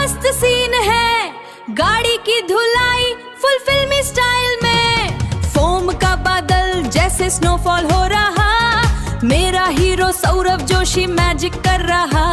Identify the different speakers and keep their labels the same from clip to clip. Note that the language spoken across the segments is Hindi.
Speaker 1: मस्त सीन है, गाड़ी की धुलाई फुल फिल्मी स्टाइल में, फोम का बादल जैसे स्नोफॉल हो रहा, मेरा हीरो सौरभ जोशी मैजिक कर रहा,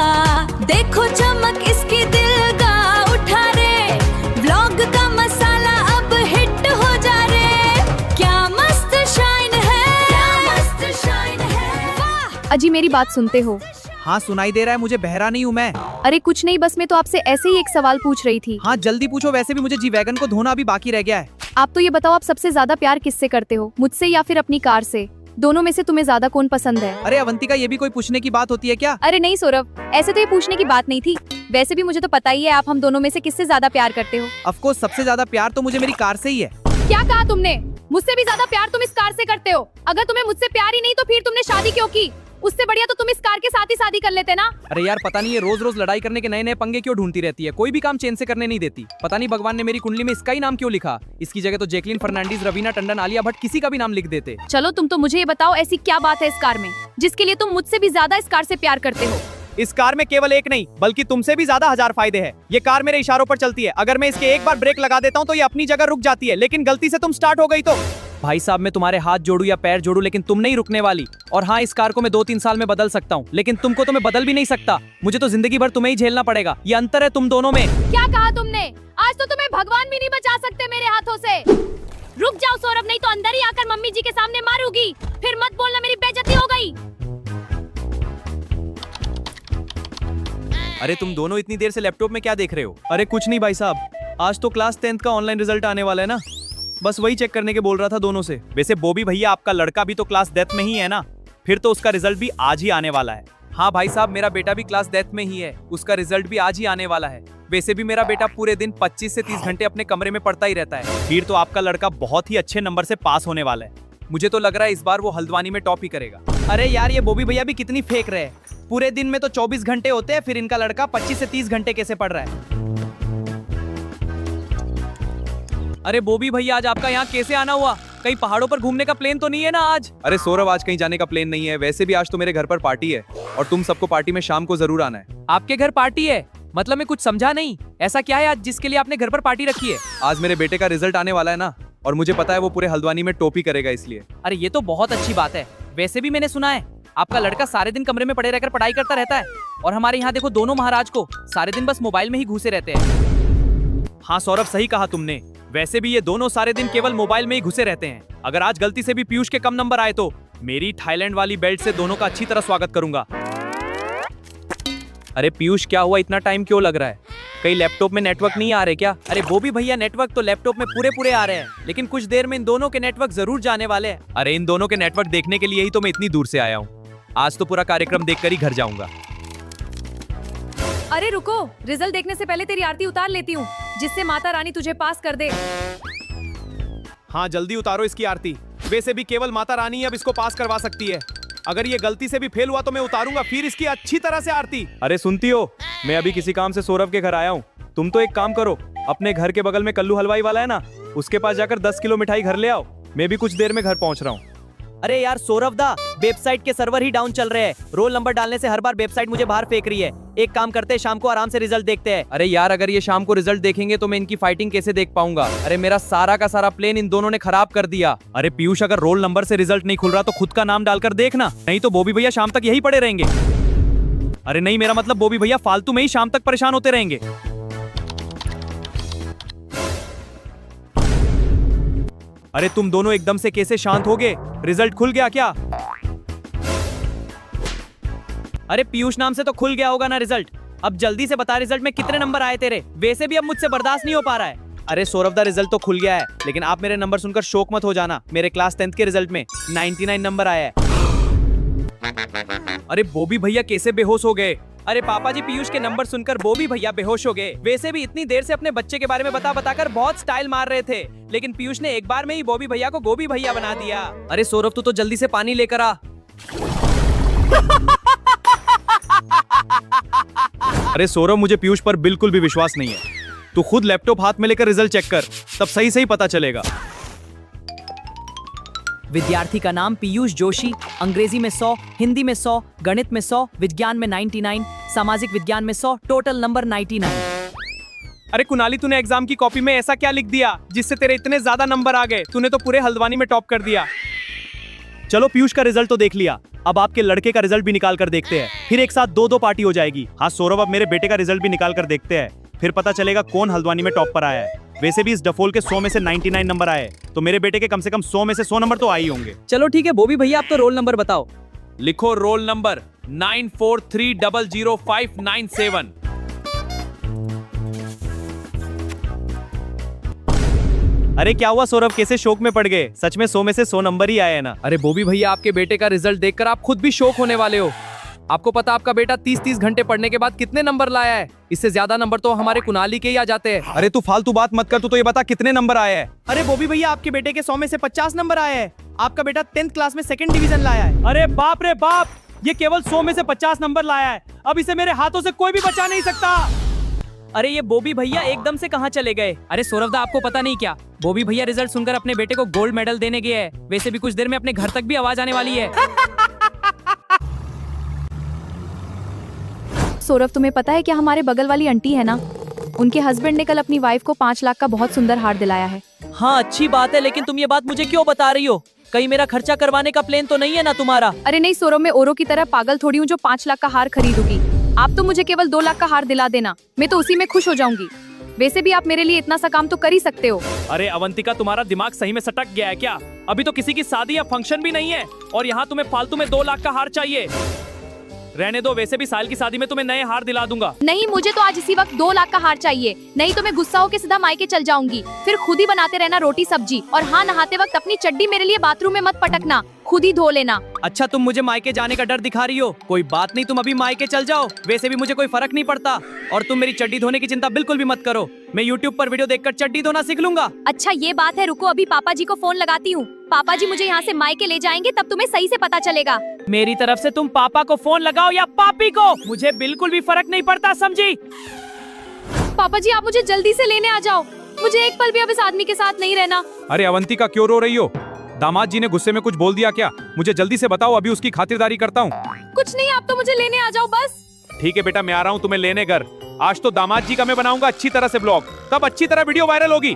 Speaker 1: देखो चमक इसकी दिल का उठा रे, व्लॉग का मसाला अब हिट हो जा रे, क्या मस्त शाइन है, क्या मस्त शाइन है, वाह।
Speaker 2: अजी मेरी बात सुनते हो?
Speaker 3: हाँ सुनाई दे रहा है मुझे, बहरा नहीं हूँ मैं।
Speaker 2: अरे कुछ नहीं, बस मैं तो आपसे ऐसे ही एक सवाल पूछ रही थी।
Speaker 3: हाँ जल्दी पूछो, वैसे भी मुझे जी वैगन को धोना भी बाकी रह गया है।
Speaker 2: आप तो ये बताओ, आप सबसे ज्यादा प्यार किससे करते हो, मुझसे या फिर अपनी कार से? दोनों में से तुम्हें ज्यादा कौन पसंद है?
Speaker 3: अरे अवंतिका, ये भी कोई पूछने की बात होती है क्या?
Speaker 2: अरे नहीं सौरभ, ऐसे तो ये पूछने की बात नहीं थी। वैसे भी मुझे तो पता ही है आप हम दोनों में से किससे ज्यादा प्यार करते हो।
Speaker 3: ऑफकोर्स सबसे ज्यादा प्यार तो मुझे मेरी कार से ही है।
Speaker 2: क्या कहा तुमने? मुझसे भी ज्यादा प्यार तुम इस कार से करते हो। अगर तुम्हें मुझसे प्यार ही नहीं तो फिर तुमने शादी क्यों की? उससे बढ़िया तो तुम इस कार के साथ ही शादी कर लेते ना।
Speaker 3: अरे यार पता नहीं ये रोज रोज लड़ाई करने के नए नए पंगे क्यों ढूंढती रहती है, कोई भी काम चैन से करने नहीं देती। पता नहीं भगवान ने मेरी कुंडली में इसका ही नाम क्यों लिखा, इसकी जगह तो जैकलीन फर्नांडीज, रवीना टंडन, आलिया भट्ट किसी का भी नाम लिख देते।
Speaker 2: चलो तुम तो मुझे ये बताओ, ऐसी क्या बात है इस कार में जिसके लिए तुम मुझसे भी ज्यादा इस कार से प्यार करते हो?
Speaker 3: इस कार में केवल एक नहीं बल्कि तुमसे भी ज्यादा 1000 फायदे हैं। ये कार मेरे इशारों पर चलती है, अगर मैं इसके एक बार ब्रेक लगा देता हूँ तो ये अपनी जगह रुक जाती है, लेकिन गलती से तुम स्टार्ट हो गई तो भाई साहब मैं तुम्हारे हाथ जोड़ू या पैर जोड़ू लेकिन तुम नहीं रुकने वाली। और हाँ, इस कार को मैं 2-3 साल में बदल सकता हूँ, लेकिन तुमको तो मैं बदल भी नहीं सकता। मुझे तो जिंदगी भर तुम्हें ही झेलना पड़ेगा, ये अंतर है तुम दोनों में।
Speaker 2: क्या कहा तुमने? आज तो तुम्हें भगवान भी नहीं बचा सकते मेरे हाथों से। रुक जाओ सौरभ, नहीं तो अंदर ही आकर मम्मी जी के सामने मारूंगी, फिर मत बोलना मेरी बेइज्जती हो गई।
Speaker 3: अरे तुम दोनों इतनी देर से लैपटॉप में क्या देख रहे हो? अरे कुछ नहीं भाई साहब, आज तो क्लास 10th का ऑनलाइन रिजल्ट आने वाला है ना, बस वही चेक करने के बोल रहा था दोनों से। वैसे बॉबी भैया आपका लड़का भी तो क्लास 10th में ही है ना, फिर तो उसका रिजल्ट भी आज ही आने वाला है। हाँ भाई साहब, मेरा बेटा भी क्लास 10th में ही है, उसका रिजल्ट भी आज ही आने वाला है। वैसे भी मेरा बेटा पूरे दिन 25 से 30 घंटे अपने कमरे में पढ़ता ही रहता है, फिर तो आपका लड़का बहुत ही अच्छे नंबर से पास होने वाला है। मुझे तो लग रहा है इस बार वो हल्द्वानी में टॉप ही करेगा। अरे यार ये बॉबी भैया भी कितनी फेंक रहे हैं, पूरे दिन में तो 24 घंटे होते हैं, फिर इनका लड़का 25 से 30 घंटे कैसे पढ़ रहा है? अरे बॉबी भैया, आज आपका यहाँ कैसे आना हुआ? कहीं पहाड़ों पर घूमने का प्लान तो नहीं है ना आज? अरे सौरभ, आज कहीं जाने का प्लान नहीं है, वैसे भी आज तो मेरे घर पर पार्टी है और तुम सबको पार्टी में शाम को जरूर आना है। आपके घर पार्टी है? मतलब मैं कुछ समझा नहीं, ऐसा क्या है आज जिसके लिए आपने घर पर पार्टी रखी है? आज मेरे बेटे का रिजल्ट आने वाला है ना, और मुझे पता है वो पूरे हल्द्वानी में टॉप ही करेगा इसलिए। अरे ये तो बहुत अच्छी बात है। वैसे भी मैंने सुना है आपका लड़का सारे दिन कमरे में पड़े रहकर पढ़ाई करता रहता है, और हमारे यहाँ देखो दोनों महाराज को सारे दिन बस मोबाइल में ही घुसे रहते हैं। हाँ सौरभ, सही कहा तुमने, वैसे भी ये दोनों सारे दिन केवल मोबाइल में ही घुसे रहते हैं। अगर आज गलती से भी पीयूष के कम नंबर आए तो मेरी थाईलैंड वाली बेल्ट से दोनों का अच्छी तरह स्वागत करूंगा। अरे पीयूष, क्या हुआ, इतना टाइम क्यों लग रहा है? कहीं लैपटॉप में नेटवर्क नहीं आ रहे क्या? अरे वो भी भैया, नेटवर्क तो लैपटॉप में पूरे आ रहे हैं, लेकिन कुछ देर में इन दोनों के नेटवर्क जरूर जाने वाले हैं। अरे इन दोनों के नेटवर्क देखने के लिए ही तो मैं इतनी दूर से आया हूँ, आज तो पूरा कार्यक्रम देखकर ही घर जाऊंगा।
Speaker 2: अरे रुको, रिजल्ट देखने से पहले तेरी आरती उतार लेती हूँ, जिससे माता रानी तुझे पास कर दे।
Speaker 3: हाँ जल्दी उतारो इसकी आरती, वैसे भी केवल माता रानी ही अब इसको पास करवा सकती है। अगर ये गलती से भी फेल हुआ तो मैं उतारूंगा फिर इसकी अच्छी तरह से आरती। अरे सुनती हो, मैं अभी किसी काम से सौरभ के घर आया हूँ, तुम तो एक काम करो, अपने घर के बगल में कल्लू हलवाई वाला है ना, उसके पास जाकर 10 किलो मिठाई घर ले आओ, मैं भी कुछ देर में घर पहुँच रहा हूँ। अरे यार सौरभ दा, वेबसाइट के सर्वर ही डाउन चल रहे हैं, रोल नंबर डालने से हर बार वेबसाइट मुझे बाहर फेंक रही है। एक काम करते हैं, शाम को आराम से रिजल्ट देखते हैं। अरे यार, अगर ये शाम को रिजल्ट देखेंगे तो मैं इनकी फाइटिंग कैसे देख पाऊंगा? अरे मेरा सारा का सारा प्लान इन दोनों ने खराब कर दिया। अरे पीयूष, अगर रोल नंबर से रिजल्ट नहीं खुल रहा तो खुद का नाम डालकर देखना, नहीं तो बॉबी भैया शाम तक यही पड़े रहेंगे। अरे नहीं, मेरा मतलब बॉबी भैया फालतू में ही शाम तक परेशान होते रहेंगे। अरे तुम दोनों एकदम से कैसे शांत हो गए? रिजल्ट खुल गया क्या? अरे पीयूष नाम से तो खुल गया होगा ना रिजल्ट, अब जल्दी से बता रिजल्ट में कितने नंबर आए तेरे? वैसे भी अब मुझसे बर्दाश्त नहीं हो पा रहा है। अरे सौरभ दा, रिजल्ट तो खुल गया है, लेकिन आप मेरे नंबर सुनकर शोक मत हो जाना, मेरे क्लास 10th के रिजल्ट में 99 नंबर आया है। अरे बॉबी भैया कैसे बेहोश हो गए? अरे पापा जी, पीयूष के नंबर सुनकर बॉबी भैया बेहोश हो गए। वैसे भी इतनी देर से अपने बच्चे के बारे में बताकर बहुत स्टाइल मार रहे थे, लेकिन पीयूष ने एक बार में ही बॉबी भैया को गोभी भैया बना दिया। अरे सौरभ, तू तो जल्दी से पानी लेकर आ। अरे सौरभ, मुझे पीयूष पर बिल्कुल भी विश्वास नहीं है, तू खुद लैपटॉप हाथ में लेकर रिजल्ट चेक कर, तब सही सही पता चलेगा।
Speaker 4: विद्यार्थी का नाम पीयूष जोशी, अंग्रेजी में 100, हिंदी में 100, गणित में 100, विज्ञान में 99, सामाजिक विज्ञान में 100, टोटल नंबर 99।
Speaker 3: अरे कुणाली, तूने एग्जाम की कॉपी में ऐसा क्या लिख दिया जिससे तेरे इतने ज्यादा नंबर आ गए? तूने तो पूरे हल्द्वानी में टॉप कर दिया। चलो पीयूष का रिजल्ट तो देख लिया, अब आपके लड़के का रिजल्ट भी निकाल कर देखते हैं, फिर एक साथ दो पार्टी हो जाएगी। हाँ सौरभ, अब मेरे बेटे का रिजल्ट भी निकाल कर देखते हैं, फिर पता चलेगा कौन हल्द्वानी में टॉप पर आया है। वैसे भी इस डफोल के 100 में से 99 नंबर आए, तो मेरे बेटे के कम से कम 100 में से 100 नंबर तो आ ही होंगे।
Speaker 4: चलो ठीक है बॉबी भैया, आप तो रोल नंबर बताओ।
Speaker 3: लिखो रोल नंबर 94300597। अरे क्या हुआ सौरभ, कैसे शौक में पड़ गए? सच में 100 में से 100 नंबर ही आए हैं ना?
Speaker 5: अरे बॉबी भैया, आपके बेटे का रिजल्ट देखकर आप खुद भी शौक होने वाले हो। आपको पता आपका बेटा 30-30 घंटे पढ़ने के बाद कितने नंबर लाया है? इससे ज्यादा नंबर तो हमारे कुणाली के ही आ जाते हैं।
Speaker 3: अरे तू फालतू बात मत कर, तू तो ये बता कितने नंबर आए हैं? अरे बॉबी भैया, आपके बेटे के 100 में से 50 नंबर आए हैं। आपका बेटा 10th क्लास में 2nd डिवीजन लाया है। अरे बाप रे बाप, ये केवल 100 में से 50 नंबर लाया है। अब इसे मेरे हाथों से कोई भी बचा नहीं सकता।
Speaker 4: अरे ये बॉबी भैया एकदम से कहाँ चले गए?
Speaker 5: अरे सौरभ दा, आपको पता नहीं क्या, बॉबी भैया रिजल्ट सुनकर अपने बेटे को गोल्ड मेडल देने गए हैं। वैसे भी कुछ देर में अपने घर तक भी आवाज आने वाली है।
Speaker 2: सौरभ, तुम्हें पता है क्या हमारे बगल वाली आंटी है ना, उनके हस्बैंड ने कल अपनी वाइफ को 5 लाख का बहुत सुंदर हार दिलाया है।
Speaker 4: हाँ अच्छी बात है, लेकिन तुम ये बात मुझे क्यों बता रही हो? कहीं मेरा खर्चा करवाने का प्लान तो नहीं है ना तुम्हारा?
Speaker 2: अरे नहीं सौरभ, मैं औरों की तरह पागल थोड़ी हूँ जो 5 लाख का हार खरीदूंगी। आप तो मुझे केवल 2 लाख का हार दिला देना, मैं तो उसी में खुश हो जाऊंगी। वैसे भी आप मेरे लिए इतना सा काम तो कर ही सकते हो।
Speaker 3: अरे अवंतिका, तुम्हारा दिमाग सही में सटक गया है क्या? अभी तो किसी की शादी या फंक्शन भी नहीं है और यहाँ तुम्हें फालतू में 2 लाख का हार चाहिए। रहने दो, वैसे भी साल की शादी में तुम्हें नए हार दिला दूंगा।
Speaker 2: नहीं, मुझे तो आज इसी वक्त 2 लाख का हार चाहिए, नहीं तो मैं गुस्सा होकर सीधा मायके चल जाऊंगी। फिर खुद ही बनाते रहना रोटी सब्जी, और हाँ, नहाते वक्त अपनी चड्डी मेरे लिए बाथरूम में मत पटकना, खुद ही धो लेना।
Speaker 4: अच्छा तुम मुझे मायके जाने का डर दिखा रही हो? कोई बात नहीं, तुम अभी मायके चल जाओ, वैसे भी मुझे कोई फर्क नहीं पड़ता। और तुम मेरी चड्डी धोने की चिंता बिल्कुल भी मत करो, मैं YouTube पर वीडियो देखकर चड्डी धोना सीख लूंगा।
Speaker 2: अच्छा ये बात है, रुको अभी पापा जी को फोन लगाती हूँ। पापा जी मुझे यहाँ से मायके ले जाएंगे, तब तुम्हें सही से पता चलेगा।
Speaker 4: मेरी तरफ से तुम पापा को फोन लगाओ या पापी को, मुझे बिल्कुल भी फर्क नहीं पड़ता, समझी?
Speaker 2: पापा जी आप मुझे जल्दी से लेने आ जाओ, मुझे एक पल भी अब इस आदमी के साथ नहीं रहना।
Speaker 3: अरे अवंतिका, क्यों रो रही हो? दामाद जी ने गुस्से में कुछ बोल दिया क्या? मुझे जल्दी से बताओ, अभी उसकी खातिरदारी करता हूँ।
Speaker 2: कुछ नहीं, आप तो मुझे लेने आ जाओ बस।
Speaker 3: ठीक है बेटा, मैं आ रहा हूँ तुम्हें लेने घर। आज तो दामाद जी का मैं बनाऊंगा अच्छी तरह से ब्लॉग, तब अच्छी तरह वीडियो वायरल होगी।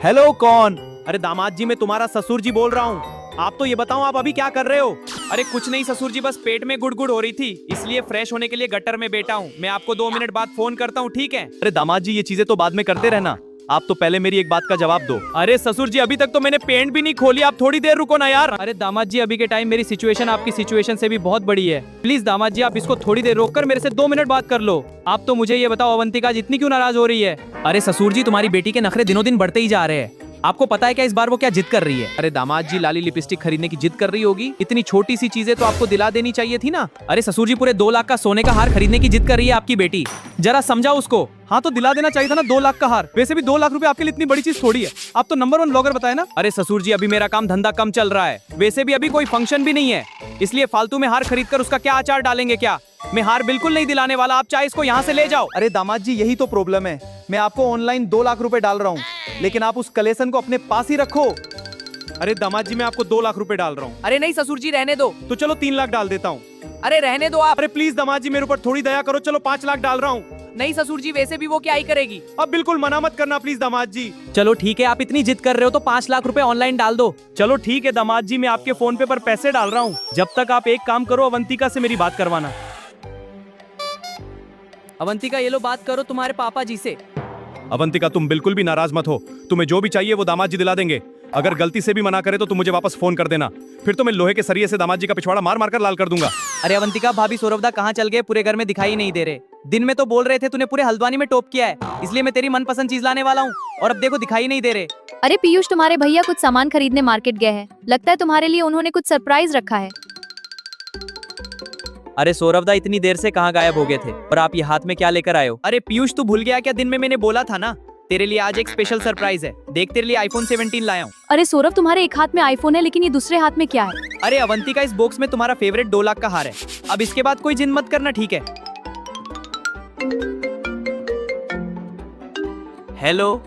Speaker 3: हेलो कौन? अरे दामाद जी, मैं तुम्हारा ससुर जी बोल रहा हूँ। आप तो ये बताओ, आप अभी क्या कर रहे हो? अरे कुछ नहीं ससुर जी, बस पेट में गुड़गुड़ हो रही थी, इसलिए फ्रेश होने के लिए गटर में बैठा हूँ। मैं आपको 2 मिनट बाद फोन करता हूँ, ठीक है? अरे दामाद जी, ये चीजें तो बाद में करते रहना, आप तो पहले मेरी एक बात का जवाब दो। अरे ससुर जी, अभी तक तो मैंने पेंट भी नहीं खोली, आप थोड़ी देर रुको ना यार।
Speaker 5: अरे दामाद जी, अभी के टाइम मेरी सिचुएशन आपकी सिचुएशन से भी बहुत बड़ी है। प्लीज दामाद जी, आप इसको थोड़ी देर रोककर मेरे से 2 मिनट बात कर लो। आप तो मुझे ये बताओ, अवंतिका आज इतनी क्यों नाराज हो रही है? अरे ससुर जी, तुम्हारी बेटी के नखरे दिनों दिन बढ़ते ही जा रहे हैं। आपको पता है क्या इस बार वो क्या जिद कर रही है? अरे दामाद जी, लाली लिपस्टिक खरीदने की जिद कर रही होगी। इतनी छोटी सी चीजें तो आपको दिला देनी चाहिए थी ना। अरे ससुर जी, पूरे 2 लाख का सोने का हार खरीदने की जिद कर रही है आपकी बेटी, जरा समझाओ उसको।
Speaker 3: हाँ तो दिला देना चाहिए था ना 2 लाख का हार। वैसे भी 2 लाख रुपए आपके लिए इतनी बड़ी चीज थोड़ी है, आप तो नंबर 1 ब्लॉगर बताए ना। अरे ससुर जी, अभी मेरा काम धंधा कम चल रहा है, वैसे भी अभी कोई फंक्शन भी नहीं है, इसलिए फालतू में हार खरीद कर उसका क्या अचार डालेंगे क्या? मैं हार बिल्कुल नहीं दिलाने वाला, आप चाहे इसको यहाँ से ले जाओ। अरे दामाद जी, यही तो प्रॉब्लम है, मैं आपको ऑनलाइन 2 लाख रुपए डाल रहा हूँ, लेकिन आप उस कलेक्शन को अपने पास ही रखो। अरे दामाद जी, मैं आपको 2 लाख रुपए डाल रहा हूँ।
Speaker 5: अरे नहीं ससुर जी, रहने दो।
Speaker 3: तो चलो 3 लाख डाल देता हूँ।
Speaker 5: अरे रहने दो आप।
Speaker 3: अरे प्लीज दामाद जी, मेरे ऊपर थोड़ी दया करो, चलो 5 लाख डाल रहा हूँ।
Speaker 5: नहीं ससुर जी, वैसे भी वो क्या ही करेगी।
Speaker 3: अब बिल्कुल मना मत करना प्लीज दामाद जी।
Speaker 4: चलो ठीक है, आप इतनी जिद कर रहे हो तो 5 लाख रुपए ऑनलाइन डाल दो।
Speaker 3: चलो ठीक है दामाद जी, मैं आपके फोन पे पर पैसे डाल रहा हूँ। जब तक आप एक काम करो, अवंतिका से मेरी बात करवाना।
Speaker 4: अवंतिका, ये लो बात करो तुम्हारे पापा जी से।
Speaker 3: अवंतिका, तुम बिल्कुल भी नाराज मत हो, तुम्हें जो भी चाहिए वो दामाद जी दिला देंगे। अगर गलती से भी मना करे तो तुम मुझे वापस फोन कर देना, फिर तो मैं लोहे के सरिये से दामाद जी का पिछवाड़ा मार मार कर लाल कर दूंगा।
Speaker 4: अरे अवंतिका, भाभी सौरभदा कहाँ चल गए? पूरे घर में दिखाई नहीं दे रहे। दिन में तो बोल रहे थे तूने पूरे हल्द्वानी में टॉप किया है, इसलिए मैं तेरी मनपसंद चीज लाने वाला हूँ, और अब देखो दिखाई नहीं दे रहे।
Speaker 2: अरे पीयूष, तुम्हारे भैया कुछ सामान खरीदने मार्केट गए हैं, लगता है तुम्हारे लिए उन्होंने कुछ सरप्राइज रखा है।
Speaker 4: अरे सौरभदा, इतनी देर से कहाँ गायब हो गए थे, और आप ये हाथ में क्या लेकर आए हो? अरे पीयूष, तू भूल गया क्या? दिन में मैंने बोला था ना, तेरे लिए आज एक स्पेशल सरप्राइज है। देख, तेरे लिए iPhone 17 लाया हूँ।
Speaker 2: अरे सौरभ, तुम्हारे एक हाथ में आईफोन है, लेकिन ये दूसरे हाथ में क्या है?
Speaker 4: अरे अवंतिका, इस बॉक्स में तुम्हारा फेवरेट 2 लाख का हार है। अब इसके बाद कोई जिद मत करना, ठीक है? हेलो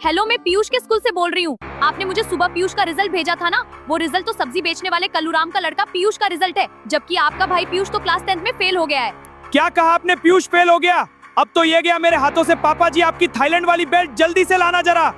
Speaker 2: हेलो, मैं पीयूष के स्कूल से बोल रही हूँ। आपने मुझे सुबह पीयूष का रिजल्ट भेजा था ना, वो रिजल्ट तो सब्जी बेचने वाले कल्लूराम का लड़का पीयूष का रिजल्ट है, जबकि आपका भाई पीयूष तो क्लास 10th में फेल हो गया है।
Speaker 3: क्या कहा आपने? पीयूष फेल हो गया? अब तो ये गया मेरे हाथों से। पापा जी, आपकी थाईलैंड वाली बेल्ट जल्दी से लाना जरा।